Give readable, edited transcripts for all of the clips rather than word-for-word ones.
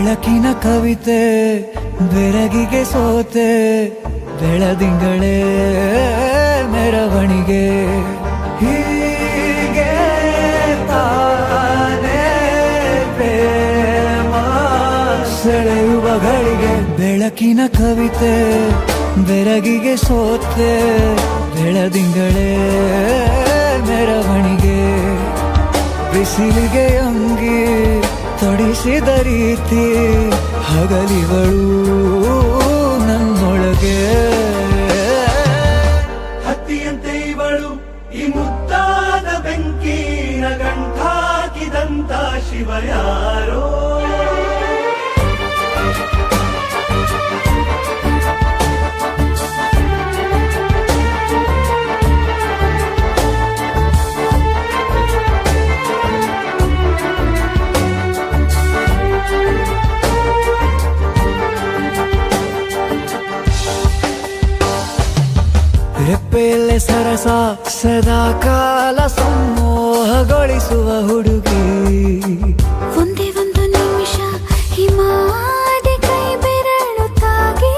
ಬೆಳಕಿನ ಕವಿತೆ ಬೆರಗಿಗೆ ಸೋತೆ ಬೆಳದಿಂಗಳೇ ಮೆರವಣಿಗೆ ಹೀಗೆ ತಾನೇ ಪ್ರೇಮ ಸೆಳೆಯುವ ಗಳಿಗೆ ಬೆಳಕಿನ ಕವಿತೆ ಬೆರಗಿಗೆ ಸೋತೆ ಬೆಳದಿಂಗಳೇ ಮೆರವಣಿಗೆ ಬಿಸಿಲಿಗೆ ಅಂಗಿ ತೊಡಿಸಿದ ರೀತಿ ಹಗಲಿಗಳು ನನ್ನೊಳಗೆ ಹತ್ತಿಯಂತೆ ಇವಳು ಈ ಮುದ್ದಾದ ಬೆಂಕಿನ ಗಂಟಾಕಿದಂತ ಶಿವ ಯಾರೋ ರೆಪ್ಪೆಯಲ್ಲೇ ಸರಸ ಸದಾ ಕಾಲ ಸಂಮೋಹಗೊಳಿಸುವ ಹುಡುಗಿ ಒಂದೇ ಒಂದು ನಿಮಿಷ ಹಿಮಾದಿ ಕೈ ಬೆರಳು ತಾಗಿ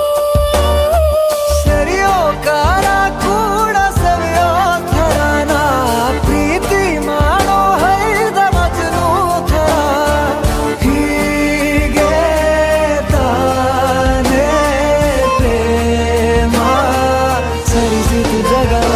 ಸರಿಯೋ ಕಾರ ಕೂಡ ಸವಿಯೋ ಥರನ ಪ್ರೀತಿ ಮಾಡೋ ಹೈದ ಮಜನು ಥರ ಹೀಗೆ ತಾನೇ ಪ್ರೇಮ ಸರಿಸಿತು ಜಗವ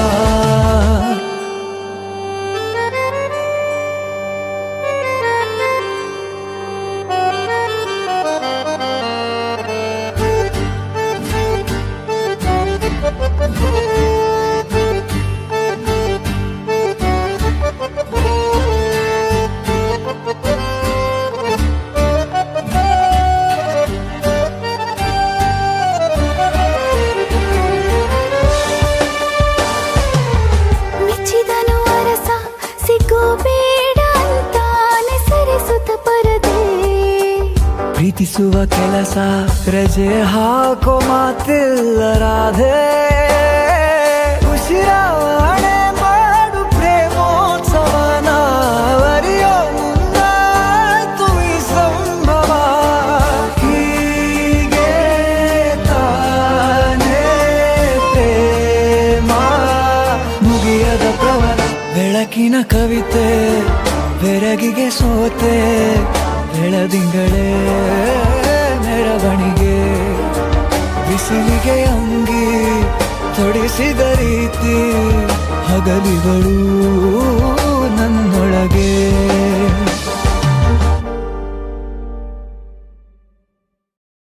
ಮೆಚ್ಚಿದನು ಅರಸ ಸಿಗೋ ಬೇಡ ಅಂತಾನೆ ಸರಿಸುತ್ತ ಪರದೆ ಪ್ರೀತಿಸುವ ಕೆಲಸ ರಜೆ ಹಾಕೋ ಮಾತಿಲ್ಲ ರಾಧೆ ಉಸಿರಾವಣೆ ಮಾಡು ಪ್ರೇಮೋತ್ಸವನ ಅರಿಯೋ ಮುಂದಾಯ್ತು ಈ ಸಂಭವ ಹೀಗೆ ತಾನೇ ಪ್ರೇಮ ಮುಗಿಯದ ಪ್ರವರ ಬೆಳಕಿನ ಕವಿತೆ ಬೆರಗಿಗೆ ಸೋತೆ ಬೆಳದಿಂಗಳೇ ಮೆರವಣಿಗೆ ಬಿಸಿಲಿಗೆ ಅಂಗಿ ತೊಡಿಸಿದ ರೀತಿ ಹಗಲಿಗಳು